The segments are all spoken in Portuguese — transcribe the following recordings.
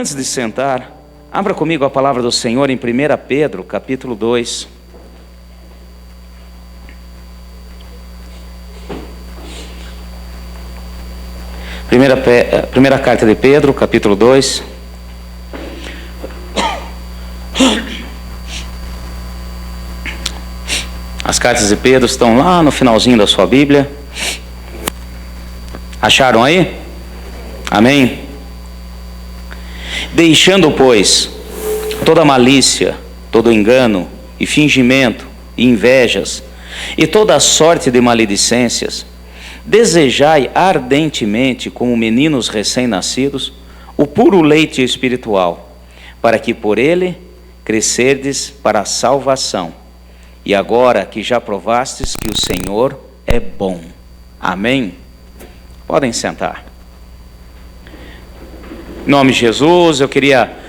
Antes de sentar, abra comigo a palavra do Senhor em 1 Pedro, capítulo 2. Primeira carta de Pedro, capítulo 2. As cartas de Pedro estão lá no finalzinho da sua Bíblia. Acharam aí? Amém? Deixando, pois, toda malícia, todo engano e fingimento e invejas e toda sorte de maledicências, desejai ardentemente, como meninos recém-nascidos, o puro leite espiritual, para que por ele crescerdes para a salvação. E agora que já provastes que o Senhor é bom. Amém? Podem sentar. Em nome de Jesus, eu queria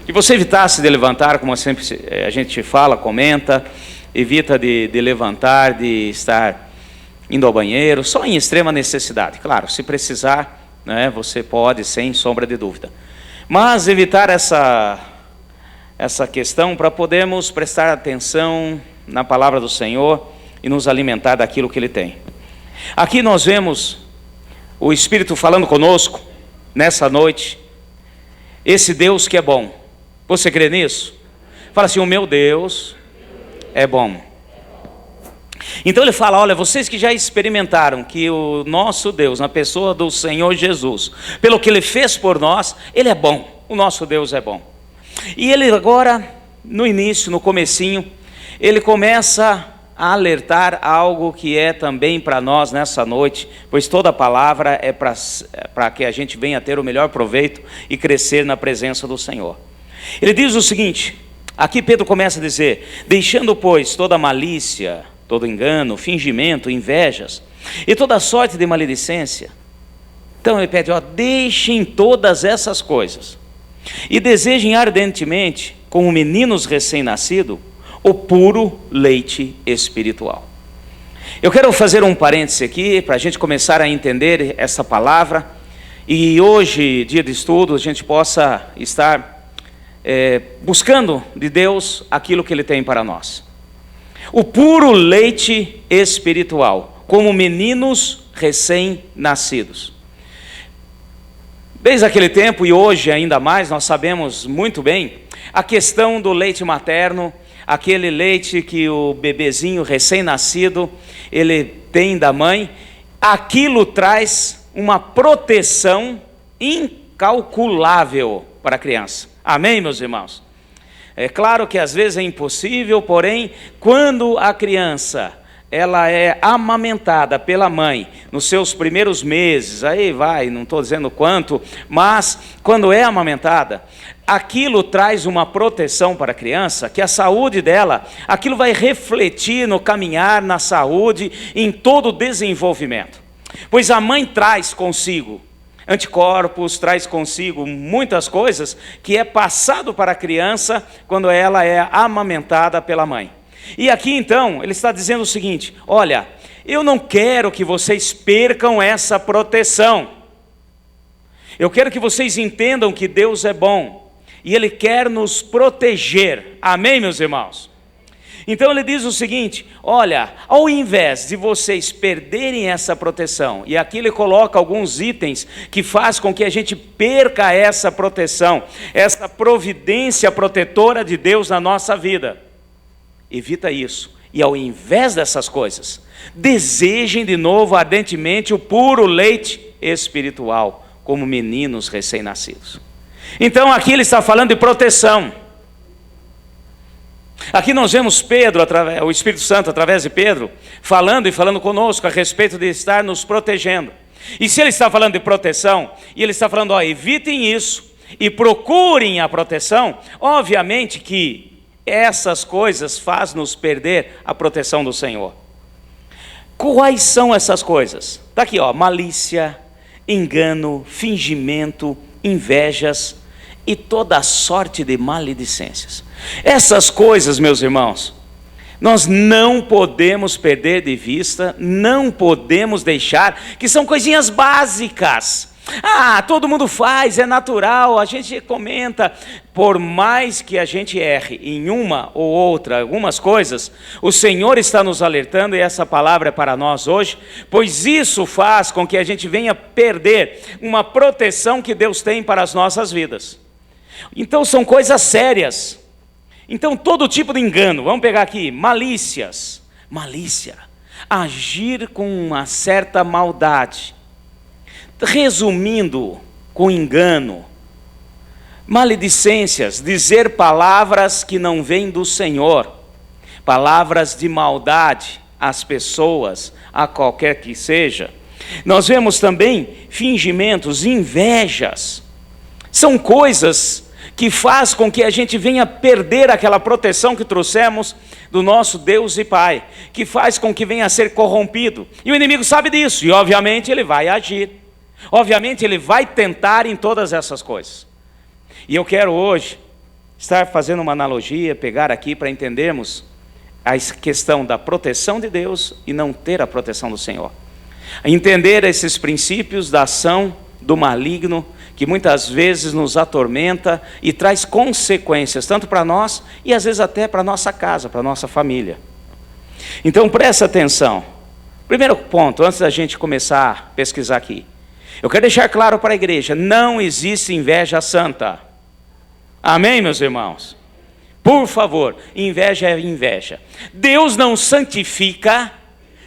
que você evitasse de levantar, como sempre a gente fala, comenta, evita de levantar, de estar indo ao banheiro, só em extrema necessidade. Claro, se precisar, né, você pode, sem sombra de dúvida. Mas evitar essa questão para podermos prestar atenção na palavra do Senhor e nos alimentar daquilo que Ele tem. Aqui nós vemos o Espírito falando conosco nessa noite, esse Deus que é bom. Você crê nisso? Fala assim: o meu Deus é bom. Então ele fala: olha, vocês que já experimentaram que o nosso Deus, na pessoa do Senhor Jesus, pelo que Ele fez por nós, Ele é bom, o nosso Deus é bom. E Ele agora, no início, no comecinho, Ele começa a alertar algo que é também para nós nessa noite, pois toda palavra é para que a gente venha ter o melhor proveito e crescer na presença do Senhor. Ele diz o seguinte, aqui Pedro começa a dizer: deixando, pois, toda malícia, todo engano, fingimento, invejas e toda sorte de maledicência. Então ele pede: deixem todas essas coisas e desejem ardentemente, como meninos recém-nascidos, o puro leite espiritual. Eu quero fazer um parêntese aqui para a gente começar a entender essa palavra, e hoje, dia de estudo, a gente possa estar buscando de Deus aquilo que Ele tem para nós. O puro leite espiritual, como meninos recém-nascidos. Desde aquele tempo e hoje ainda mais, nós sabemos muito bem a questão do leite materno, aquele leite que o bebezinho recém-nascido ele tem da mãe. Aquilo traz uma proteção incalculável para a criança. Amém, meus irmãos? É claro que às vezes é impossível, porém, quando a criança ela é amamentada pela mãe nos seus primeiros meses, aí vai, não estou dizendo quanto, mas quando é amamentada, aquilo traz uma proteção para a criança, que a saúde dela, aquilo vai refletir no caminhar, na saúde, em todo o desenvolvimento. Pois a mãe traz consigo anticorpos, traz consigo muitas coisas que é passado para a criança quando ela é amamentada pela mãe. E aqui então, ele está dizendo o seguinte: olha, eu não quero que vocês percam essa proteção. Eu quero que vocês entendam que Deus é bom e Ele quer nos proteger. Amém, meus irmãos? Então ele diz o seguinte: olha, ao invés de vocês perderem essa proteção, e aqui ele coloca alguns itens que faz com que a gente perca essa proteção, essa providência protetora de Deus na nossa vida. Evita isso, e ao invés dessas coisas, desejem de novo ardentemente o puro leite espiritual, como meninos recém-nascidos. Então aqui ele está falando de proteção. Aqui nós vemos Pedro, o Espírito Santo através de Pedro, falando conosco a respeito de estar nos protegendo. E se ele está falando de proteção, e ele está falando: evitem isso e procurem a proteção, obviamente que essas coisas fazem nos perder a proteção do Senhor. Quais são essas coisas? Está aqui, malícia, engano, fingimento, invejas e toda sorte de maledicências. Essas coisas, meus irmãos, nós não podemos perder de vista, não podemos deixar, que são coisinhas básicas, Ah, todo mundo faz, é natural, a gente comenta. Por mais que a gente erre em uma ou outra, algumas coisas, o Senhor está nos alertando, e essa palavra é para nós hoje, pois isso faz com que a gente venha perder uma proteção que Deus tem para as nossas vidas. Então são coisas sérias. Então todo tipo de engano, vamos pegar aqui, malícia, agir com uma certa maldade. Resumindo, com engano, maledicências, dizer palavras que não vêm do Senhor, palavras de maldade às pessoas, a qualquer que seja. Nós vemos também fingimentos, invejas, são coisas que faz com que a gente venha perder aquela proteção que trouxemos do nosso Deus e Pai, que faz com que venha a ser corrompido, e o inimigo sabe disso, e obviamente ele vai agir. Obviamente ele vai tentar em todas essas coisas. E eu quero hoje estar fazendo uma analogia, pegar aqui para entendermos a questão da proteção de Deus e não ter a proteção do Senhor. Entender esses princípios da ação do maligno, que muitas vezes nos atormenta e traz consequências, tanto para nós e às vezes até para a nossa casa, para a nossa família. Então presta atenção. Primeiro ponto, antes da gente começar a pesquisar aqui. Eu quero deixar claro para a igreja, não existe inveja santa. Amém, meus irmãos? Por favor, inveja é inveja. Deus não santifica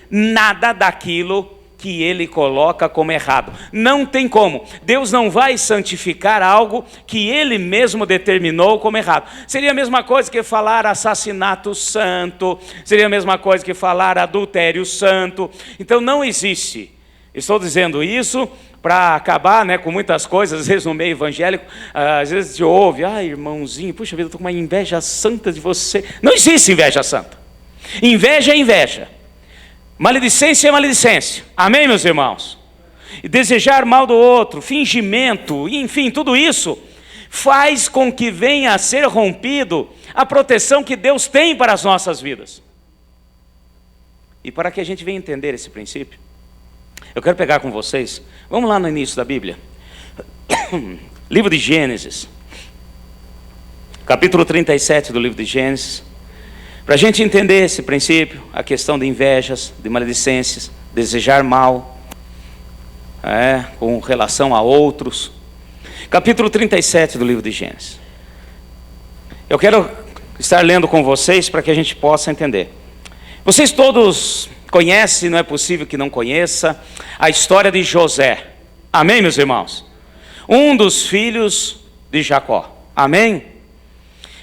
nada daquilo que Ele coloca como errado. Não tem como. Deus não vai santificar algo que Ele mesmo determinou como errado. Seria a mesma coisa que falar assassinato santo, seria a mesma coisa que falar adultério santo. Então não existe. Estou dizendo isso para acabar, com muitas coisas, às vezes no meio evangélico, às vezes se ouve, irmãozinho, puxa vida, eu estou com uma inveja santa de você. Não existe inveja santa. Inveja é inveja. Maledicência é maledicência. Amém, meus irmãos? E desejar mal do outro, fingimento, enfim, tudo isso faz com que venha a ser rompido a proteção que Deus tem para as nossas vidas. E para que a gente venha entender esse princípio, eu quero pegar com vocês, vamos lá no início da Bíblia, livro de Gênesis, capítulo 37 do livro de Gênesis, para a gente entender esse princípio, a questão de invejas, de maledicências, desejar mal, com relação a outros. Capítulo 37 do livro de Gênesis. Eu quero estar lendo com vocês para que a gente possa entender. Vocês todos conhecem, não é possível que não conheça, a história de José. Amém, meus irmãos? Um dos filhos de Jacó. Amém?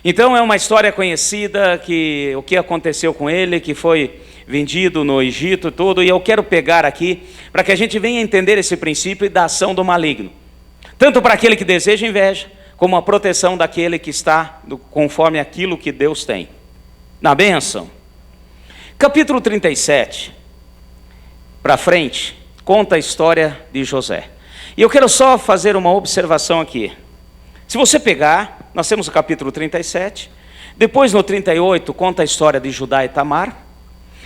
Então é uma história conhecida, que o que aconteceu com ele, que foi vendido no Egito todo, e eu quero pegar aqui para que a gente venha entender esse princípio da ação do maligno, tanto para aquele que deseja inveja, como a proteção daquele que está conforme aquilo que Deus tem. Na bênção. Capítulo 37, para frente, conta a história de José. E eu quero só fazer uma observação aqui. Se você pegar, nós temos o capítulo 37, depois no 38 conta a história de Judá e Tamar,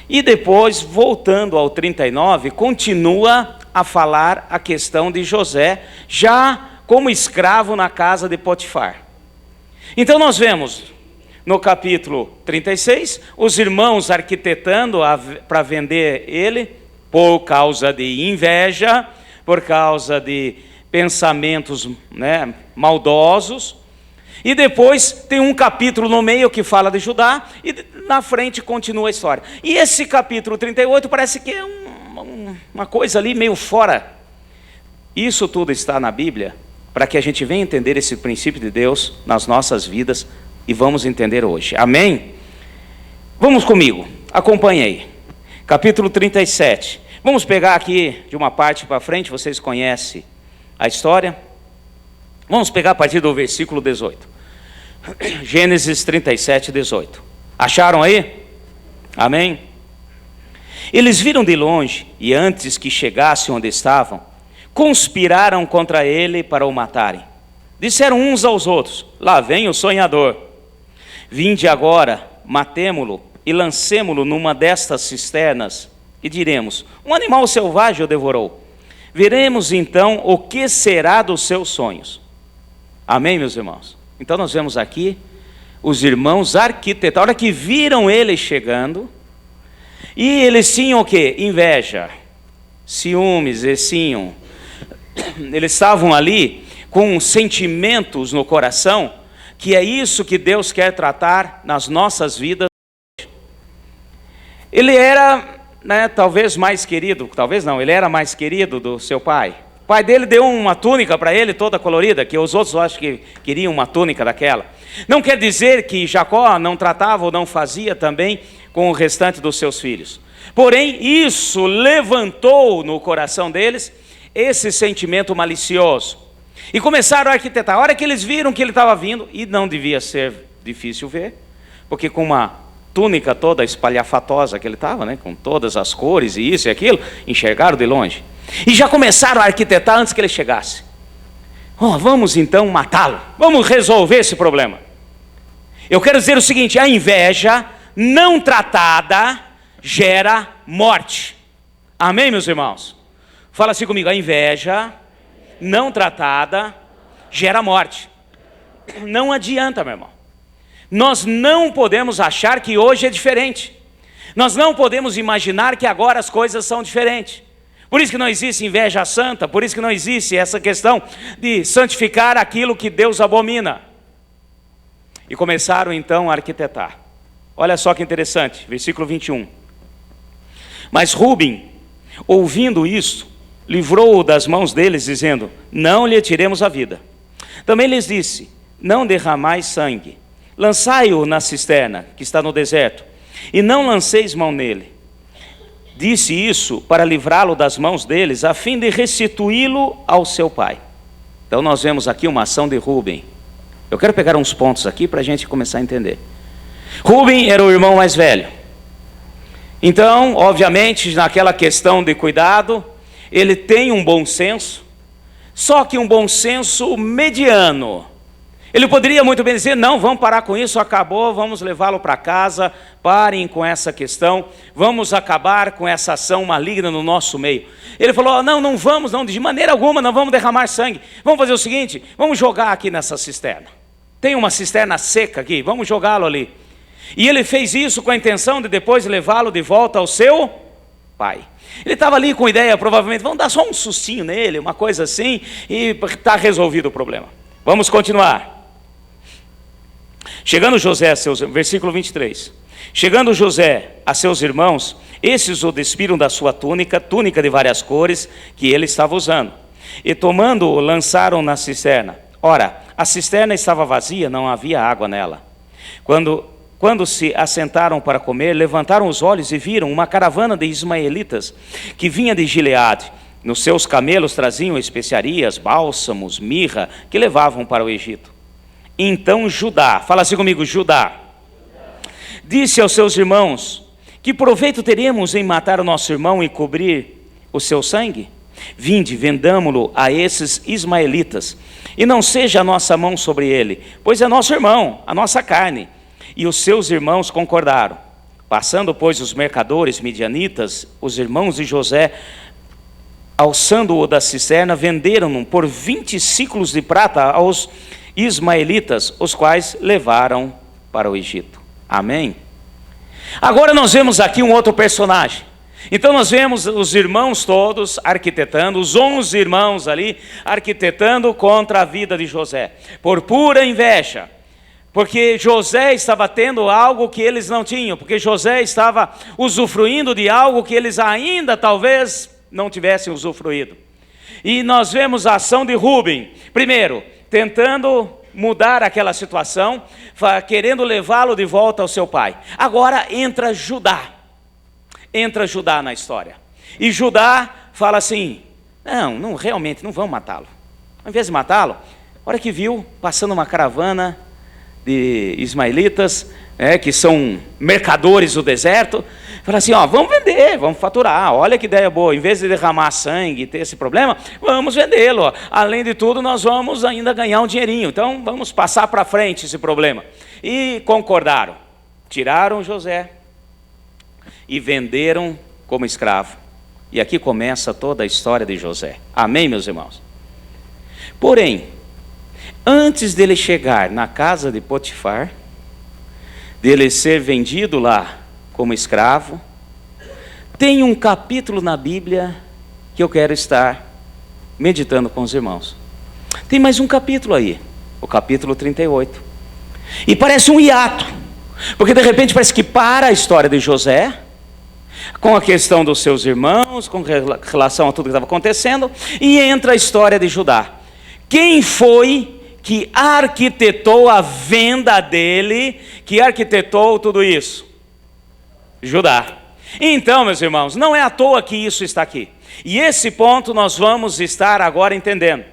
e depois, voltando ao 39, continua a falar a questão de José, já como escravo na casa de Potifar. Então nós vemos no capítulo 36, os irmãos arquitetando para vender ele, por causa de inveja, por causa de pensamentos maldosos. E depois tem um capítulo no meio que fala de Judá, e na frente continua a história. E esse capítulo 38 parece que é uma coisa ali meio fora. Isso tudo está na Bíblia, para que a gente venha entender esse princípio de Deus nas nossas vidas, e vamos entender hoje. Amém? Vamos comigo, acompanhe aí. Capítulo 37. Vamos pegar aqui de uma parte para frente, vocês conhecem a história. Vamos pegar a partir do versículo 18. Gênesis 37, 18. Acharam aí? Amém? Eles viram de longe, e antes que chegasse onde estavam, conspiraram contra ele para o matarem. Disseram uns aos outros: lá vem o sonhador. Vinde agora, matemo-lo e lancemo-lo numa destas cisternas, e diremos: um animal selvagem o devorou. veremos então o que será dos seus sonhos. Amém, meus irmãos? Então nós vemos aqui os irmãos arquitetar. A hora que viram ele chegando, e eles tinham o quê? Inveja, ciúmes, eles estavam ali com sentimentos no coração, que é isso que Deus quer tratar nas nossas vidas. Ele era, talvez mais querido, talvez não, ele era mais querido do seu pai. O pai dele deu uma túnica para ele toda colorida, que os outros acho que queriam uma túnica daquela. Não quer dizer que Jacó não tratava ou não fazia também com o restante dos seus filhos. Porém, isso levantou no coração deles esse sentimento malicioso. E começaram a arquitetar. A hora que eles viram que ele estava vindo, e não devia ser difícil ver, porque com uma túnica toda espalhafatosa que ele estava, com todas as cores e isso e aquilo, enxergaram de longe. E já começaram a arquitetar antes que ele chegasse. Vamos então matá-lo, vamos resolver esse problema. Eu quero dizer o seguinte: a inveja não tratada gera morte. Amém, meus irmãos? Fala assim comigo: a inveja não tratada gera morte. Não adianta, meu irmão. Nós não podemos achar que hoje é diferente. Nós não podemos imaginar que agora as coisas são diferentes. Por isso que não existe inveja santa, por isso que não existe essa questão de santificar aquilo que Deus abomina. E começaram então a arquitetar. Olha só que interessante, versículo 21. Mas Rúben, ouvindo isso, livrou-o das mãos deles, dizendo: não lhe tiremos a vida. Também lhes disse: não derramais sangue, lançai-o na cisterna, que está no deserto, e não lanceis mão nele. Disse isso para livrá-lo das mãos deles, a fim de restituí-lo ao seu pai. Então nós vemos aqui uma ação de Rúben. Eu quero pegar uns pontos aqui para a gente começar a entender. Rúben era o irmão mais velho. Então, obviamente, naquela questão de cuidado, ele tem um bom senso, só que um bom senso mediano. Ele poderia muito bem dizer: não, vamos parar com isso, acabou, vamos levá-lo para casa, parem com essa questão, vamos acabar com essa ação maligna no nosso meio. Ele falou: não vamos, não, de maneira alguma, não vamos derramar sangue. Vamos fazer o seguinte, vamos jogar aqui nessa cisterna. Tem uma cisterna seca aqui, vamos jogá-lo ali. E ele fez isso com a intenção de depois levá-lo de volta ao seu pai. Ele estava ali com ideia, provavelmente, vamos dar só um sustinho nele, uma coisa assim, e está resolvido o problema. Vamos continuar. Chegando José a seus, versículo 23. Chegando José a seus irmãos, esses o despiram da sua túnica de várias cores, que ele estava usando. E tomando-o, lançaram na cisterna. Ora, a cisterna estava vazia, não havia água nela. Quando se assentaram para comer, levantaram os olhos e viram uma caravana de ismaelitas que vinha de Gileade. Nos seus camelos traziam especiarias, bálsamos, mirra, que levavam para o Egito. Então Judá, fala assim comigo, Judá, disse aos seus irmãos: que proveito teremos em matar o nosso irmão e cobrir o seu sangue? Vinde, vendamo-lo a esses ismaelitas, e não seja a nossa mão sobre ele, pois é nosso irmão, a nossa carne. E os seus irmãos concordaram. Passando, pois, os mercadores midianitas, os irmãos de José, alçando-o da cisterna, venderam-no por 20 ciclos de prata aos ismaelitas, os quais levaram para o Egito. Amém? Agora nós vemos aqui um outro personagem. Então nós vemos os irmãos todos arquitetando, os 11 irmãos ali arquitetando contra a vida de José, por pura inveja. Porque José estava tendo algo que eles não tinham, porque José estava usufruindo de algo que eles ainda talvez não tivessem usufruído. E nós vemos a ação de Rúben, primeiro, tentando mudar aquela situação, querendo levá-lo de volta ao seu pai. Agora entra Judá na história. E Judá fala assim: não, realmente não vamos matá-lo. Ao invés de matá-lo, a hora que viu, passando uma caravana de ismaelitas, que são mercadores do deserto, fala assim: vamos vender, vamos faturar, olha que ideia boa, em vez de derramar sangue e ter esse problema, vamos vendê-lo, além de tudo nós vamos ainda ganhar um dinheirinho, então vamos passar para frente esse problema. E concordaram, tiraram José e venderam como escravo. E aqui começa toda a história de José. Amém, meus irmãos? Porém, antes dele chegar na casa de Potifar, dele ser vendido lá como escravo, tem um capítulo na Bíblia que eu quero estar meditando com os irmãos. Tem mais um capítulo aí, o capítulo 38. E parece um hiato, porque de repente parece que para a história de José, com a questão dos seus irmãos, com relação a tudo que estava acontecendo, e entra a história de Judá. Quem foi que arquitetou a venda dele, que arquitetou tudo isso? Judá. Então, meus irmãos, não é à toa que isso está aqui. E esse ponto nós vamos estar agora entendendo.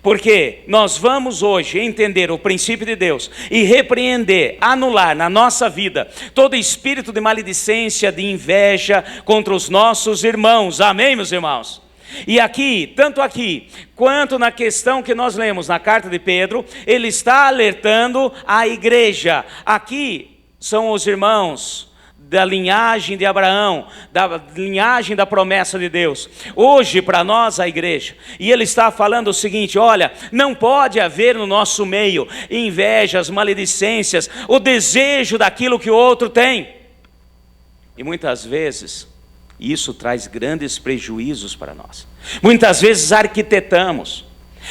Porque nós vamos hoje entender o princípio de Deus e repreender, anular na nossa vida todo espírito de maledicência, de inveja contra os nossos irmãos. Amém, meus irmãos? E aqui, tanto aqui, quanto na questão que nós lemos na carta de Pedro, ele está alertando a igreja. Aqui são os irmãos da linhagem de Abraão, da linhagem da promessa de Deus. Hoje para nós a igreja. E ele está falando o seguinte: olha, não pode haver no nosso meio invejas, maledicências, o desejo daquilo que o outro tem. E muitas vezes isso traz grandes prejuízos para nós. Muitas vezes arquitetamos,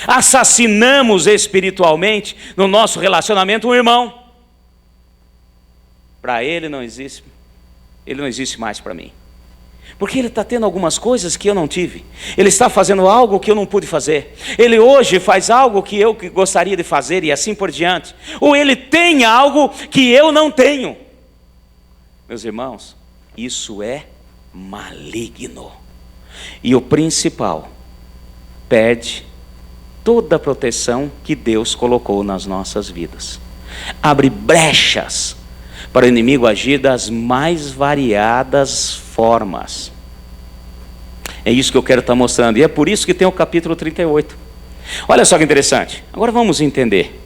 assassinamos espiritualmente no nosso relacionamento um irmão. Para ele não existe mais para mim. Porque ele está tendo algumas coisas que eu não tive. Ele está fazendo algo que eu não pude fazer. Ele hoje faz algo que eu gostaria de fazer e assim por diante. Ou ele tem algo que eu não tenho. Meus irmãos, isso é maligno. E o principal, perde toda a proteção que Deus colocou nas nossas vidas. Abre brechas para o inimigo agir das mais variadas formas. É isso que eu quero estar mostrando. E é por isso que tem o capítulo 38. Olha só que interessante. Agora vamos entender.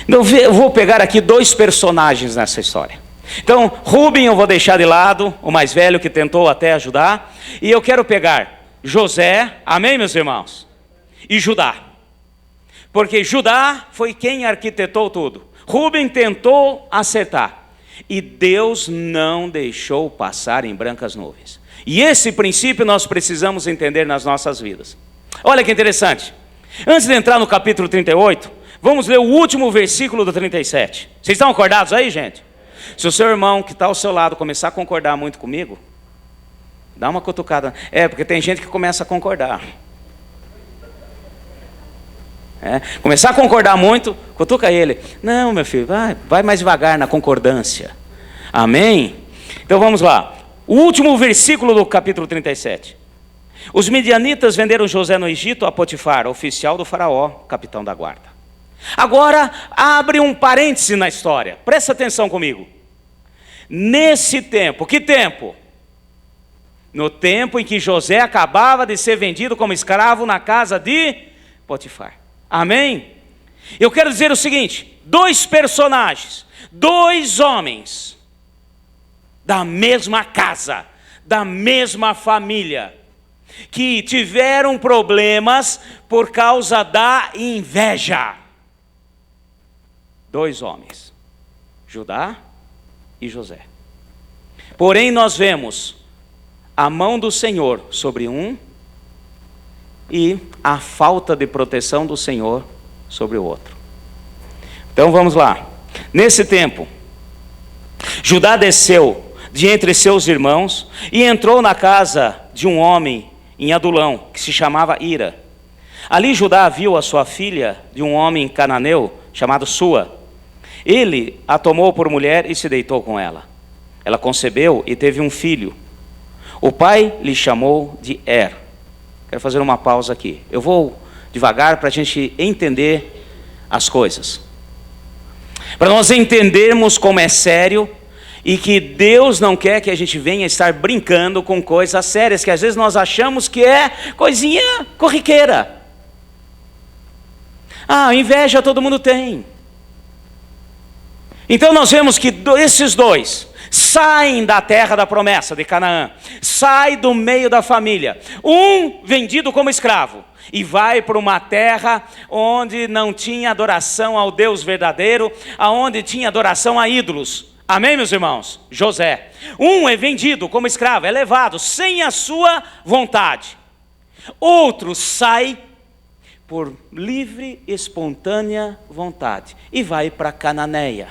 Eu vou pegar aqui dois personagens nessa história. Então, Rubem eu vou deixar de lado, o mais velho que tentou até ajudar. E eu quero pegar José, amém, meus irmãos? E Judá. Porque Judá foi quem arquitetou tudo. Rubem tentou acertar. E Deus não deixou passar em brancas nuvens. E esse princípio nós precisamos entender nas nossas vidas. Olha que interessante. Antes de entrar no capítulo 38, vamos ler o último versículo do 37. Vocês estão acordados aí, gente? Se o seu irmão que está ao seu lado começar a concordar muito comigo, dá uma cutucada. Porque tem gente que começa a concordar. Começar a concordar muito, cutuca ele. Não, meu filho, vai mais devagar na concordância. Amém? Então vamos lá. O último versículo do capítulo 37. Os midianitas venderam José no Egito a Potifar, oficial do faraó, capitão da guarda. Agora abre um parêntese na história. Presta atenção comigo. Nesse tempo, que tempo? No tempo em que José acabava de ser vendido como escravo na casa de Potifar. Amém? Eu quero dizer o seguinte: dois personagens, dois homens da mesma casa, da mesma família, que tiveram problemas por causa da inveja. Dois homens, Judá e José. Porém nós vemos a mão do Senhor sobre um e a falta de proteção do Senhor sobre o outro. Então vamos lá. Nesse tempo, Judá desceu de entre seus irmãos e entrou na casa de um homem em Adulão, que se chamava Ira. Ali Judá viu a sua filha de um homem cananeu chamado Sua. Ele a tomou por mulher e se deitou com ela. Ela concebeu e teve um filho. O pai lhe chamou de Er. Quero fazer uma pausa aqui. Eu vou devagar para a gente entender as coisas. Para nós entendermos como é sério e que Deus não quer que a gente venha estar brincando com coisas sérias, que às vezes nós achamos que é coisinha corriqueira. Inveja todo mundo tem. Então nós vemos que esses dois saem da terra da promessa de Canaã, sai do meio da família, um vendido como escravo, e vai para uma terra onde não tinha adoração ao Deus verdadeiro, aonde tinha adoração a ídolos. Amém, meus irmãos? José. Um é vendido como escravo, é levado sem a sua vontade. Outro sai por livre, espontânea vontade e vai para Cananéia.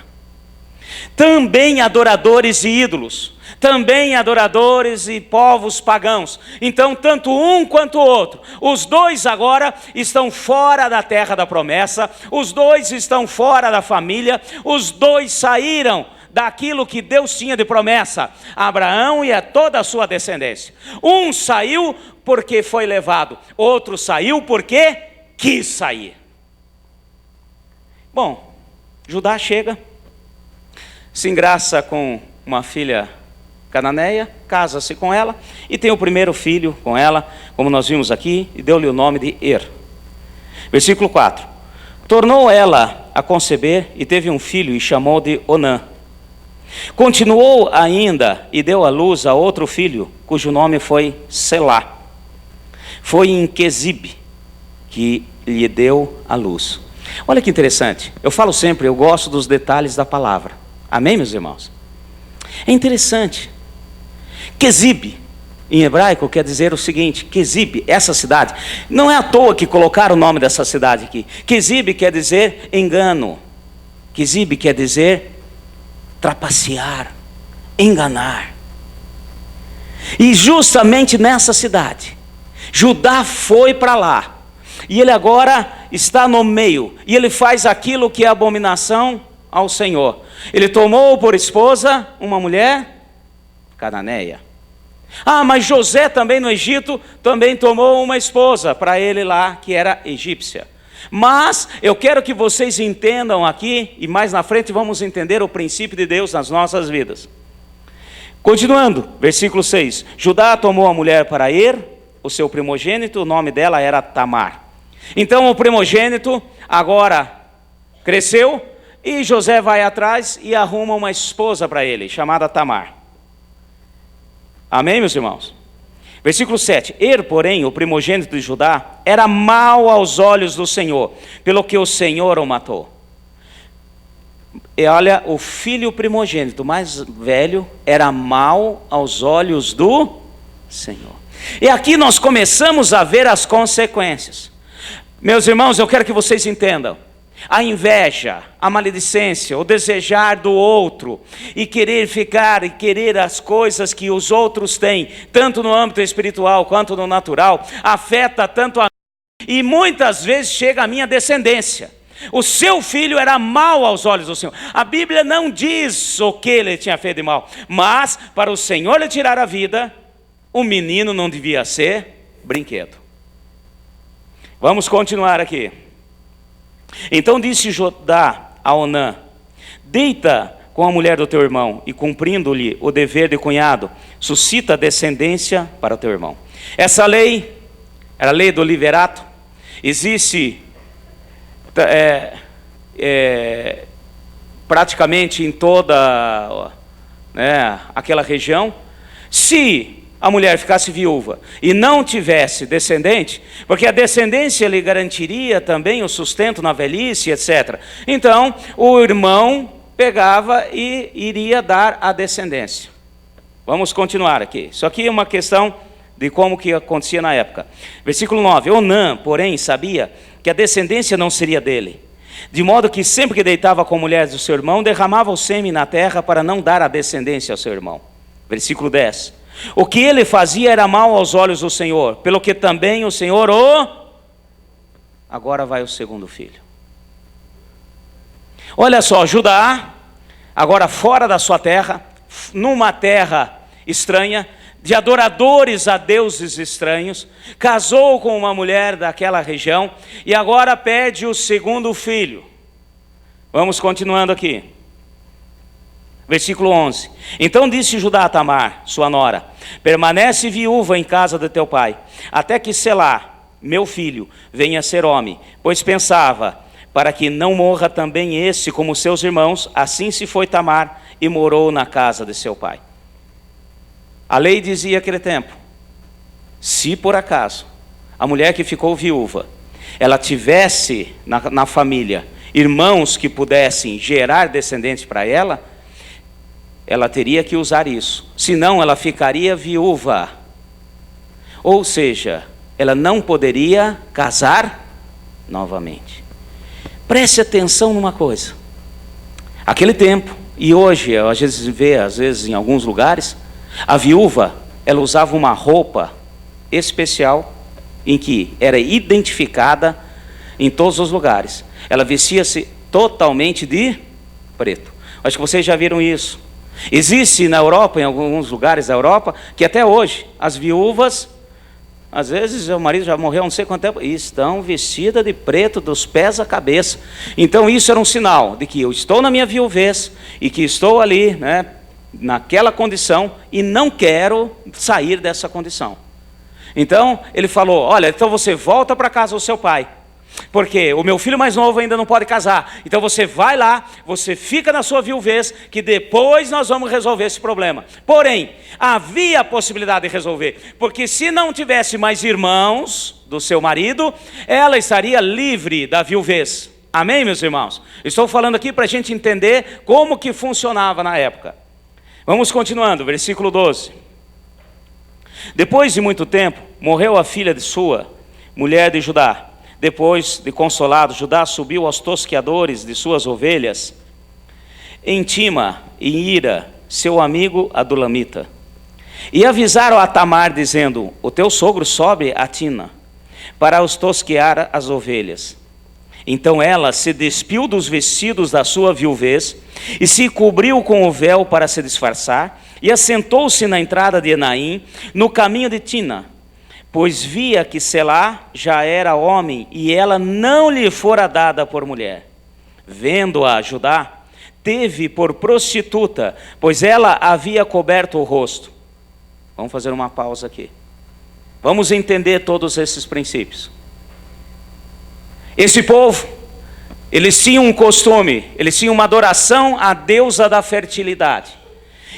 Também adoradores de ídolos, também adoradores e povos pagãos. Então, tanto um quanto o outro, os dois agora estão fora da terra da promessa, os dois estão fora da família, os dois saíram daquilo que Deus tinha de promessa a Abraão e a toda a sua descendência. Um saiu porque foi levado, outro saiu porque quis sair. Bom, Judá chega, se engraça com uma filha cananeia, casa-se com ela e tem o primeiro filho com ela, como nós vimos aqui, e deu-lhe o nome de Er. Versículo 4. Tornou ela a conceber e teve um filho e chamou de Onã. Continuou ainda e deu à luz a outro filho, cujo nome foi Selá. Foi em Quezib que lhe deu a luz. Olha que interessante, eu falo sempre, eu gosto dos detalhes da palavra. Amém, meus irmãos? É interessante. Quezib, em hebraico, quer dizer o seguinte: Quezib, essa cidade, não é à toa que colocaram o nome dessa cidade aqui. Quezib quer dizer engano. Quezib quer dizer trapacear, enganar. E justamente nessa cidade, Judá foi para lá. E ele agora está no meio. E ele faz aquilo que é abominação ao Senhor. Ele tomou por esposa uma mulher cananeia. Ah, mas José também no Egito também tomou uma esposa para ele lá, que era egípcia. Mas eu quero que vocês entendam aqui, e mais na frente vamos entender o princípio de Deus nas nossas vidas. Continuando, versículo 6. Judá tomou a mulher para Er, o seu primogênito, o nome dela era Tamar. Então o primogênito agora cresceu, e José vai atrás e arruma uma esposa para ele, chamada Tamar. Amém, meus irmãos? Versículo 7. Er, porém, o primogênito de Judá, era mau aos olhos do Senhor, pelo que o Senhor o matou. E olha, o filho primogênito mais velho era mau aos olhos do Senhor. E aqui nós começamos a ver as consequências. Meus irmãos, eu quero que vocês entendam. A inveja, a maledicência, o desejar do outro e querer ficar e querer as coisas que os outros têm, tanto no âmbito espiritual quanto no natural, afeta tanto a e muitas vezes chega a minha descendência. O seu filho era mau aos olhos do Senhor. A Bíblia não diz o que ele tinha feito de mal, mas para o Senhor lhe tirar a vida, o menino não devia ser brinquedo. Vamos continuar aqui. Então disse Judá a Onã: deita com a mulher do teu irmão, e cumprindo-lhe o dever de cunhado, suscita descendência para o teu irmão. Essa lei era a lei do liverato. Existe praticamente em toda aquela região. Se a mulher ficasse viúva e não tivesse descendente, porque a descendência lhe garantiria também o sustento na velhice, etc. Então, o irmão pegava e iria dar a descendência. Vamos continuar aqui. Isso aqui é uma questão de como que acontecia na época. Versículo 9. Onã, porém, sabia que a descendência não seria dele, de modo que sempre que deitava com mulheres do seu irmão, derramava o sêmen na terra para não dar a descendência ao seu irmão. Versículo 10. O que ele fazia era mal aos olhos do Senhor, pelo que também o Senhor Agora vai o segundo filho. Olha só, Judá, agora fora da sua terra, numa terra estranha, de adoradores a deuses estranhos, casou com uma mulher daquela região, e agora pede o segundo filho. Vamos continuando aqui. Versículo 11. Então disse Judá a Tamar, sua nora: permanece viúva em casa de teu pai, até que Selá, meu filho, venha a ser homem. Pois pensava, para que não morra também esse como seus irmãos. Assim se foi Tamar e morou na casa de seu pai. A lei dizia naquele tempo, se por acaso a mulher que ficou viúva, ela tivesse na família irmãos que pudessem gerar descendentes para ela teria que usar isso, senão ela ficaria viúva. Ou seja, ela não poderia casar novamente. Preste atenção numa coisa. Aquele tempo, e hoje, às vezes em alguns lugares, a viúva, ela usava uma roupa especial, em que era identificada em todos os lugares. Ela vestia-se totalmente de preto. Acho que vocês já viram isso. Existe na Europa, em alguns lugares da Europa, que até hoje, as viúvas, às vezes o marido já morreu há não sei quanto tempo, e estão vestidas de preto dos pés à cabeça. Então isso era um sinal de que eu estou na minha viuvez, e que estou ali, né, naquela condição, e não quero sair dessa condição. Então ele falou, olha, então você volta para casa do seu pai, porque o meu filho mais novo ainda não pode casar. Então você vai lá, você fica na sua viuvez, que depois nós vamos resolver esse problema. Porém, havia a possibilidade de resolver, porque se não tivesse mais irmãos do seu marido, ela estaria livre da viuvez. Amém, meus irmãos? Estou falando aqui para a gente entender como que funcionava na época. Vamos continuando, versículo 12. Depois de muito tempo, morreu a filha de sua, mulher de Judá. Depois de consolado, Judá subiu aos tosqueadores de suas ovelhas, em Tima e Ira, seu amigo Adulamita. E avisaram a Tamar, dizendo, o teu sogro sobe a Tina, para os tosquear as ovelhas. Então ela se despiu dos vestidos da sua viuvez, e se cobriu com o véu para se disfarçar, e assentou-se na entrada de Enaim, no caminho de Tina, pois via que Selá já era homem, e ela não lhe fora dada por mulher. Vendo-a Judá, teve por prostituta, pois ela havia coberto o rosto. Vamos fazer uma pausa aqui. Vamos entender todos esses princípios. Esse povo, eles tinham um costume, eles tinham uma adoração à deusa da fertilidade.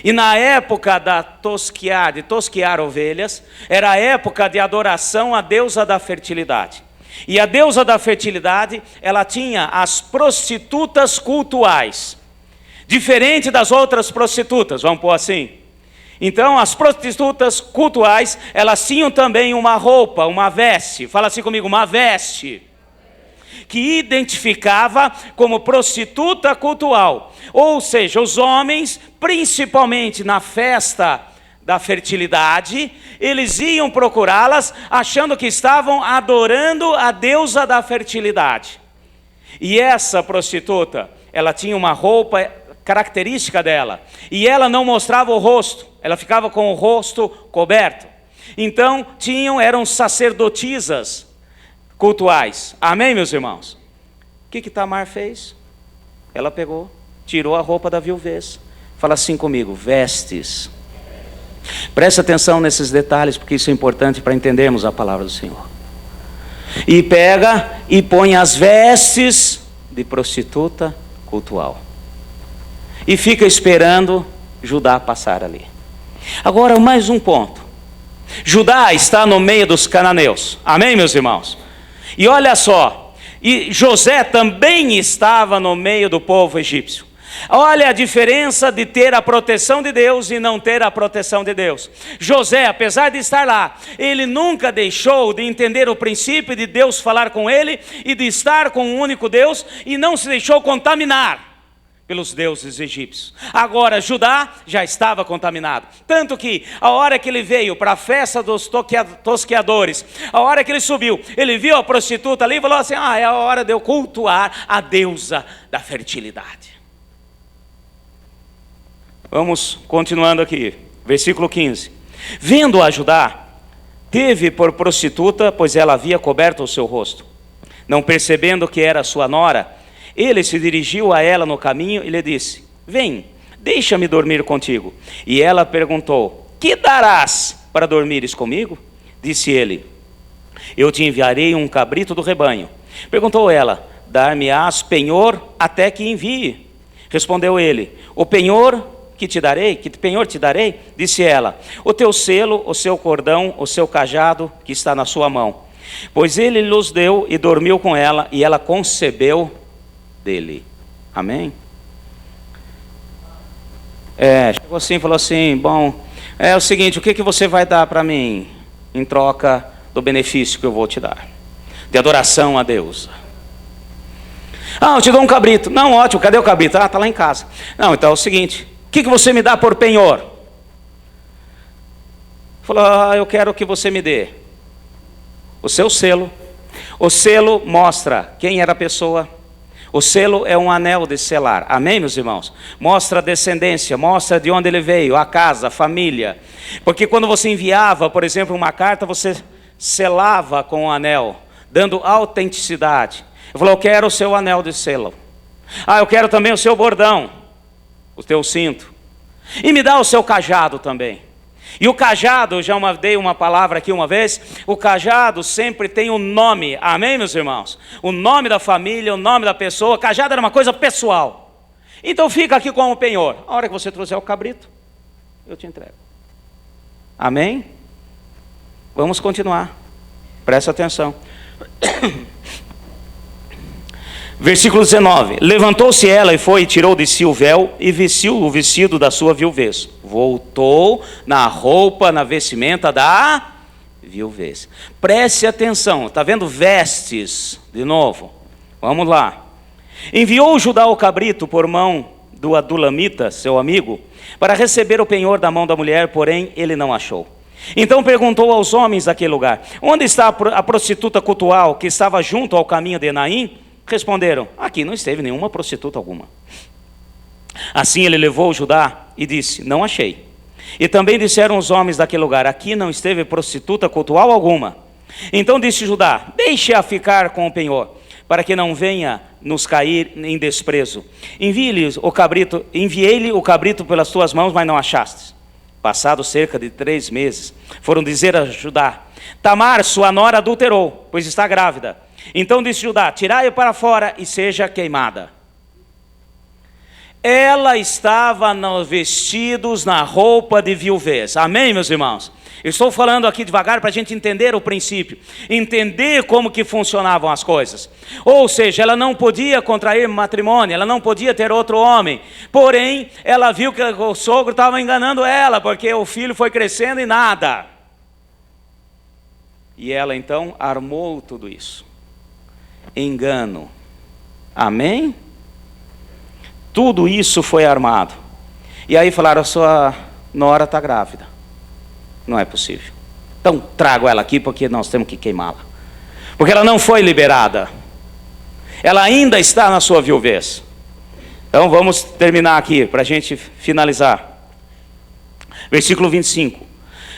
E na época de tosquear ovelhas, era a época de adoração à deusa da fertilidade. E a deusa da fertilidade, ela tinha as prostitutas cultuais, diferente das outras prostitutas, vamos pôr assim. Então as prostitutas cultuais, elas tinham também uma roupa, uma veste, fala assim comigo, uma veste, que identificava como prostituta cultual. Ou seja, os homens, principalmente na festa da fertilidade, eles iam procurá-las achando que estavam adorando a deusa da fertilidade. E essa prostituta, ela tinha uma roupa característica dela, e ela não mostrava o rosto, ela ficava com o rosto coberto. Então eram sacerdotisas cultuais. Amém, meus irmãos? O que Tamar fez? Ela pegou, tirou a roupa da viuvez. Fala assim comigo, vestes. Presta atenção nesses detalhes, porque isso é importante para entendermos a palavra do Senhor. E pega e põe as vestes de prostituta cultual. E fica esperando Judá passar ali. Agora, mais um ponto. Judá está no meio dos cananeus. Amém, meus irmãos? E olha só, e José também estava no meio do povo egípcio. Olha a diferença de ter a proteção de Deus e não ter a proteção de Deus. José, apesar de estar lá, ele nunca deixou de entender o princípio de Deus falar com ele e de estar com um único Deus, e não se deixou contaminar pelos deuses egípcios. Agora Judá já estava contaminado, tanto que a hora que ele veio para a festa dos tosqueadores, a hora que ele subiu, ele viu a prostituta ali e falou assim, é a hora de eu cultuar a deusa da fertilidade. Vamos continuando aqui, versículo 15. Vendo-a Judá, teve por prostituta, pois ela havia coberto o seu rosto. Não percebendo que era sua nora, ele se dirigiu a ela no caminho e lhe disse, vem, deixa-me dormir contigo. E ela perguntou, que darás para dormires comigo? Disse ele, eu te enviarei um cabrito do rebanho. Perguntou ela, dar-me-ás penhor até que envie? Respondeu ele: o penhor que penhor te darei? Disse ela: o teu selo, o seu cordão, o seu cajado que está na sua mão. Pois ele lhes deu e dormiu com ela, e ela concebeu dele. Amém? Chegou assim e falou assim: bom, é o seguinte, o que você vai dar para mim em troca do benefício que eu vou te dar? De adoração a Deus. Eu te dou um cabrito. Não, ótimo, cadê o cabrito? Está lá em casa. Não, então é o seguinte, o que você me dá por penhor? Falou: eu quero que você me dê o seu selo. O selo mostra quem era a pessoa. O selo é um anel de selar. Amém, meus irmãos? Mostra a descendência, mostra de onde ele veio, a casa, a família. Porque quando você enviava, por exemplo, uma carta, você selava com o anel, dando autenticidade. Ele falou: eu quero o seu anel de selo. Eu quero também o seu bordão, o teu cinto. E me dá o seu cajado também. E o cajado, eu já dei uma palavra aqui uma vez, o cajado sempre tem um nome. Amém, meus irmãos? O nome da família, o nome da pessoa. O cajado era uma coisa pessoal. Então fica aqui com o penhor. A hora que você trouxer o cabrito, eu te entrego. Amém? Vamos continuar. Presta atenção. Versículo 19. Levantou-se ela e foi e tirou de si o véu e vestiu o vestido da sua viuvez. Voltou na roupa, na vestimenta da viuvez. Preste atenção, está vendo vestes de novo? Vamos lá. Enviou Judá o cabrito por mão do Adulamita, seu amigo, para receber o penhor da mão da mulher, porém ele não achou. Então perguntou aos homens daquele lugar: onde está a prostituta cultual que estava junto ao caminho de Enaim? Responderam: aqui não esteve nenhuma prostituta alguma. Assim ele levou Judá e disse: não achei. E também disseram os homens daquele lugar: aqui não esteve prostituta cultual alguma. Então disse Judá: deixe-a ficar com o penhor, para que não venha nos cair em desprezo. Enviei-lhe o cabrito pelas tuas mãos, mas não achastes. Passados cerca de 3 meses, foram dizer a Judá: Tamar, sua nora, adulterou, pois está grávida. Então disse Judá: tirai-a para fora e seja queimada. Ela estava nos vestidos, na roupa de viuvez. Amém, meus irmãos? Eu estou falando aqui devagar para a gente entender o princípio, entender como que funcionavam as coisas. Ou seja, ela não podia contrair matrimônio, ela não podia ter outro homem. Porém, ela viu que o sogro estava enganando ela, porque o filho foi crescendo e nada. E ela então armou tudo isso. Engano. Amém? Tudo isso foi armado. E aí falaram: a sua nora está grávida. Não é possível. Então trago ela aqui porque nós temos que queimá-la. Porque ela não foi liberada. Ela ainda está na sua viuvez. Então vamos terminar aqui para a gente finalizar. Versículo 25.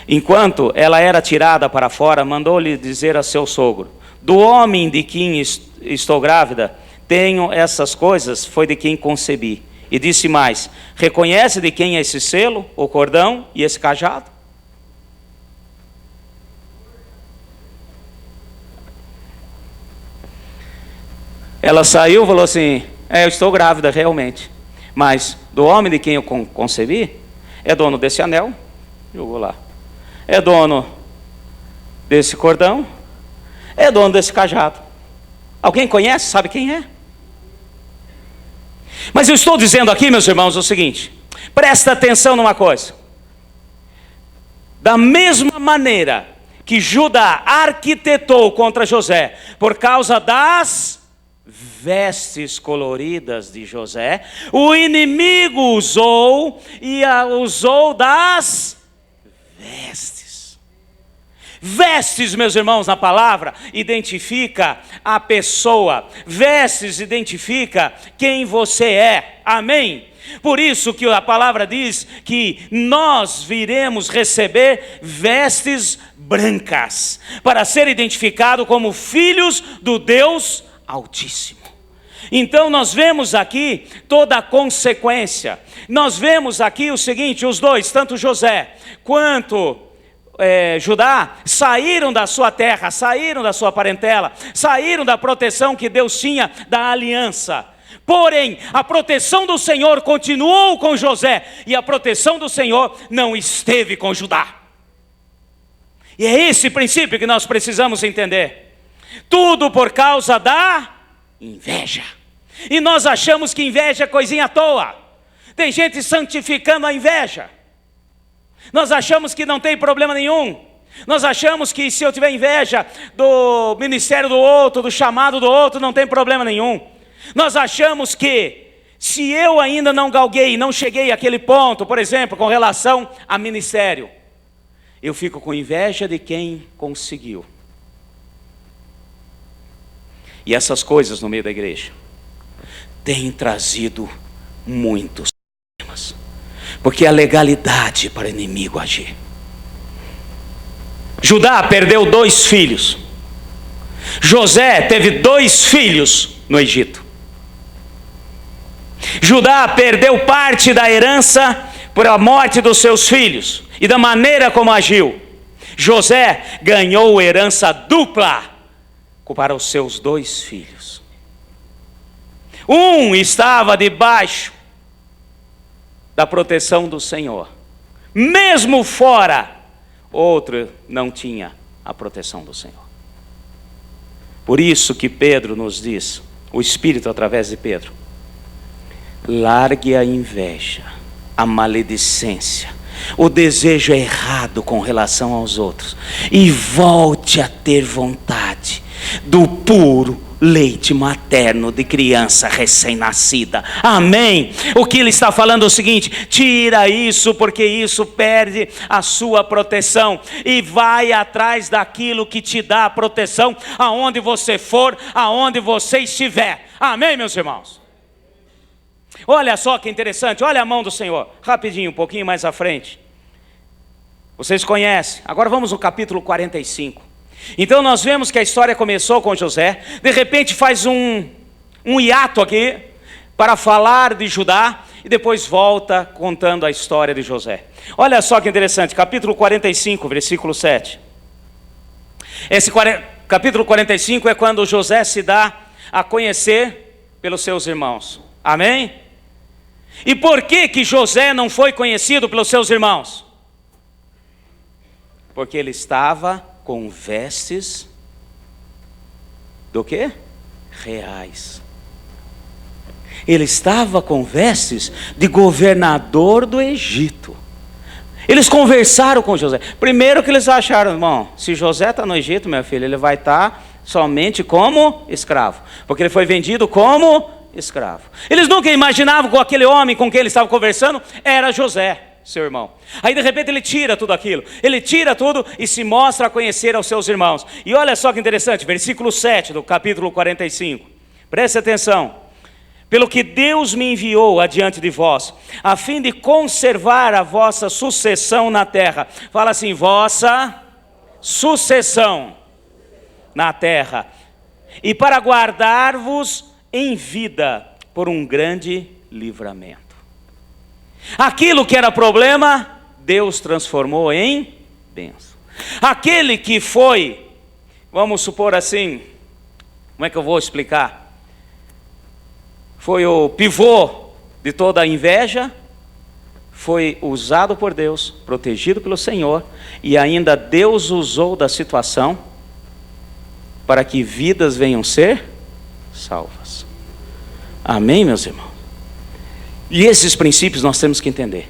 Enquanto ela era tirada para fora, mandou-lhe dizer a seu sogro: do homem de quem estou grávida, tenho essas coisas, foi de quem concebi. E disse mais: reconhece de quem é esse selo, o cordão e esse cajado? Ela saiu e falou assim: eu estou grávida realmente, mas do homem de quem eu concebi, é dono desse anel, jogou lá, é dono desse cordão, é dono desse cajado. Alguém conhece? Sabe quem é? Mas eu estou dizendo aqui, meus irmãos, o seguinte: presta atenção numa coisa. Da mesma maneira que Judá arquitetou contra José por causa das vestes coloridas de José, o inimigo usou das vestes. Vestes, meus irmãos, na palavra identifica a pessoa. Vestes identifica quem você é. Amém? Por isso que a palavra diz que nós viremos receber vestes brancas, para ser identificado como filhos do Deus Altíssimo. Então nós vemos aqui toda a consequência. Nós vemos aqui o seguinte: os dois, tanto José quanto Judá, saíram da sua terra, saíram da sua parentela, saíram da proteção que Deus tinha da aliança. Porém, a proteção do Senhor continuou com José, e a proteção do Senhor não esteve com Judá. E é esse princípio que nós precisamos entender. Tudo por causa da inveja. E nós achamos que inveja é coisinha à toa. Tem gente santificando a inveja. Nós achamos que não tem problema nenhum. Nós achamos que se eu tiver inveja do ministério do outro, do chamado do outro, não tem problema nenhum. Nós achamos que se eu ainda não galguei, não cheguei àquele ponto, por exemplo, com relação a ministério, eu fico com inveja de quem conseguiu. E essas coisas no meio da igreja têm trazido muitos problemas, porque é a legalidade para o inimigo agir. Judá perdeu 2 filhos. José teve 2 filhos no Egito. Judá perdeu parte da herança por a morte dos seus filhos e da maneira como agiu. José ganhou herança dupla para os seus 2 filhos. Um estava debaixo da proteção do Senhor, mesmo fora, outro não tinha a proteção do Senhor. Por isso que Pedro nos diz, o Espírito através de Pedro: largue a inveja, a maledicência, o desejo errado com relação aos outros, e volte a ter vontade do puro leite materno de criança recém-nascida. Amém? O que ele está falando é o seguinte: tira isso, porque isso perde a sua proteção, e vai atrás daquilo que te dá a proteção, aonde você for, aonde você estiver. Amém, meus irmãos? Olha só que interessante, olha a mão do Senhor, rapidinho, um pouquinho mais à frente. Vocês conhecem, agora vamos no capítulo 45. Então nós vemos que a história começou com José, de repente faz um hiato aqui, para falar de Judá, e depois volta contando a história de José. Olha só que interessante, capítulo 45, versículo 7. Esse capítulo 45 é quando José se dá a conhecer pelos seus irmãos. Amém? E por que José não foi conhecido pelos seus irmãos? Porque ele estava com vestes do quê? Reais. Ele estava com vestes de governador do Egito. Eles conversaram com José. Primeiro que eles acharam, irmão, se José está no Egito, meu filho, ele vai estar somente como escravo, porque ele foi vendido como escravo. Eles nunca imaginavam que aquele homem com quem ele estava conversando era José, seu irmão. Aí de repente ele tira tudo aquilo, ele tira tudo e se mostra a conhecer aos seus irmãos. E olha só que interessante, versículo 7 do capítulo 45, preste atenção: pelo que Deus me enviou adiante de vós, a fim de conservar a vossa sucessão na terra. Fala assim: vossa sucessão na terra, e para guardar-vos em vida por um grande livramento. Aquilo que era problema, Deus transformou em bênção. Aquele que foi, vamos supor assim, como é que eu vou explicar? Foi o pivô de toda a inveja, foi usado por Deus, protegido pelo Senhor, e ainda Deus usou da situação para que vidas venham ser salvas. Amém, meus irmãos? E esses princípios nós temos que entender.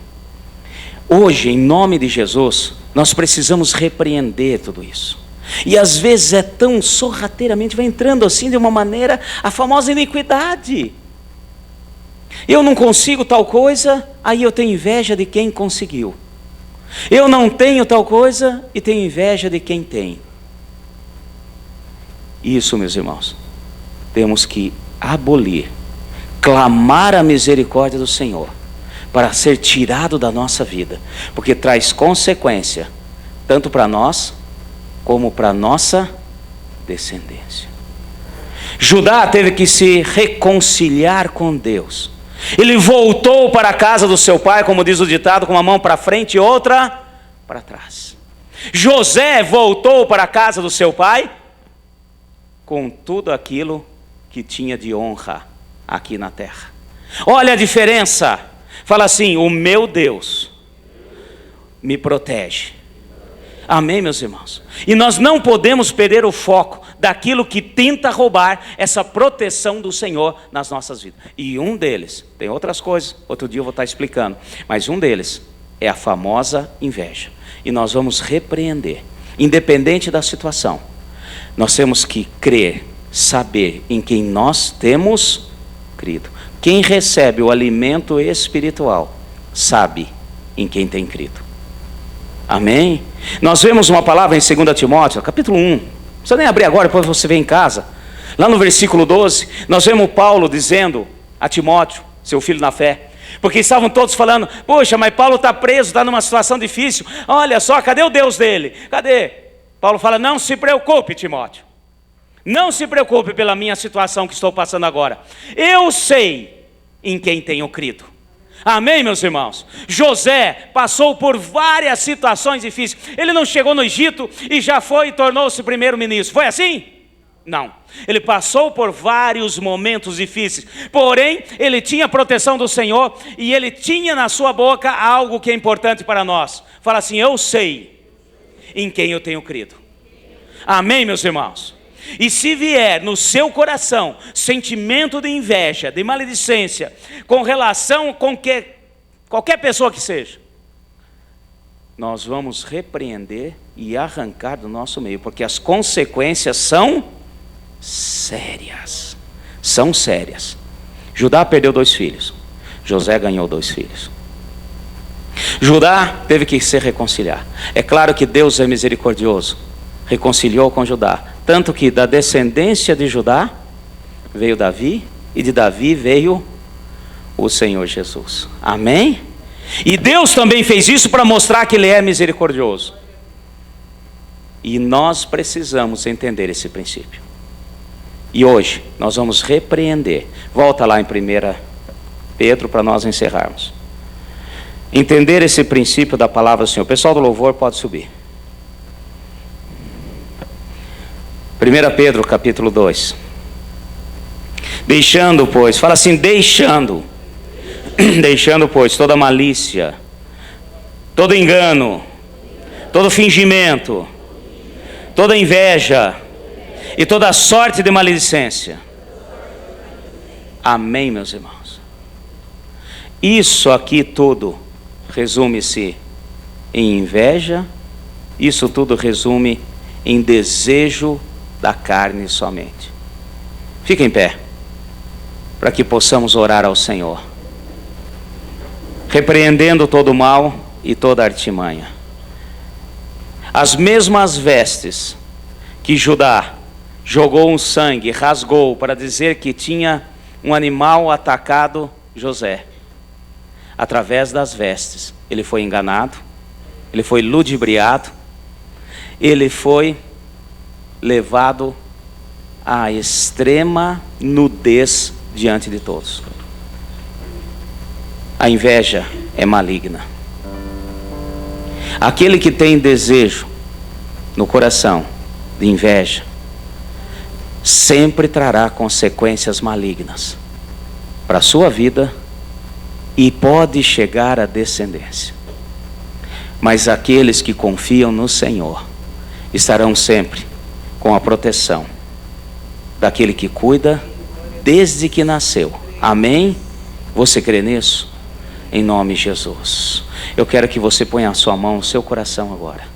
Hoje, em nome de Jesus, nós precisamos repreender tudo isso. E às vezes é tão sorrateiramente, vai entrando assim de uma maneira, a famosa iniquidade. Eu não consigo tal coisa, aí eu tenho inveja de quem conseguiu. Eu não tenho tal coisa e tenho inveja de quem tem. Isso, meus irmãos, temos que abolir, clamar a misericórdia do Senhor, para ser tirado da nossa vida, porque traz consequência, tanto para nós, como para nossa descendência. Judá teve que se reconciliar com Deus. Ele voltou para a casa do seu pai, como diz o ditado, com uma mão para frente e outra para trás. José voltou para a casa do seu pai com tudo aquilo que tinha de honra aqui na terra. Olha a diferença. Fala assim: o meu Deus me protege. Amém, meus irmãos? E nós não podemos perder o foco daquilo que tenta roubar essa proteção do Senhor nas nossas vidas. E um deles, tem outras coisas, outro dia eu vou estar explicando, mas um deles é a famosa inveja. E nós vamos repreender, independente da situação. Nós temos que crer, saber em quem nós temos crido. Quem recebe o alimento espiritual sabe em quem tem crido. Amém? Nós vemos uma palavra em 2 Timóteo, capítulo 1. Não precisa nem abrir agora, depois você vê em casa. Lá no versículo 12, nós vemos Paulo dizendo a Timóteo, seu filho na fé. Porque estavam todos falando: poxa, mas Paulo está preso, está numa situação difícil. Olha só, cadê o Deus dele? Cadê? Paulo fala: não se preocupe, Timóteo. Não se preocupe pela minha situação que estou passando agora. Eu sei em quem tenho crido. Amém, meus irmãos? José passou por várias situações difíceis. Ele não chegou no Egito e já foi e tornou-se primeiro-ministro. Foi assim? Não. Ele passou por vários momentos difíceis. Porém, ele tinha a proteção do Senhor e ele tinha na sua boca algo que é importante para nós. Fala assim: eu sei em quem eu tenho crido. Amém, meus irmãos? E se vier no seu coração sentimento de inveja, de maledicência, com relação com qualquer pessoa que seja, nós vamos repreender e arrancar do nosso meio, porque as consequências são sérias. São sérias. Judá perdeu 2 filhos. José ganhou 2 filhos. Judá teve que se reconciliar. É claro que Deus é misericordioso. Reconciliou com Judá. Tanto que da descendência de Judá veio Davi, e de Davi veio o Senhor Jesus. Amém? E Deus também fez isso para mostrar que Ele é misericordioso. E nós precisamos entender esse princípio. E hoje nós vamos repreender. Volta lá em 1 Pedro para nós encerrarmos. Entender esse princípio da palavra do Senhor. O pessoal do louvor pode subir. 1 Pedro capítulo 2. Deixando, pois, fala assim: deixando, pois, toda malícia, todo engano, todo fingimento, toda inveja e toda sorte de maledicência. Amém, meus irmãos? Isso aqui tudo resume-se em inveja, isso tudo resume em desejo da carne somente. Fica em pé, para que possamos orar ao Senhor, repreendendo todo o mal e toda artimanha. As mesmas vestes que Judá jogou um sangue, rasgou para dizer que tinha um animal atacado José. Através das vestes, ele foi enganado, ele foi ludibriado, ele foi levado à extrema nudez diante de todos. A inveja é maligna. Aquele que tem desejo no coração de inveja sempre trará consequências malignas para a sua vida e pode chegar à descendência. Mas aqueles que confiam no Senhor estarão sempre com a proteção daquele que cuida desde que nasceu. Amém? Você crê nisso? Em nome de Jesus. Eu quero que você ponha a sua mão no seu coração agora.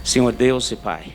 Senhor Deus e Pai,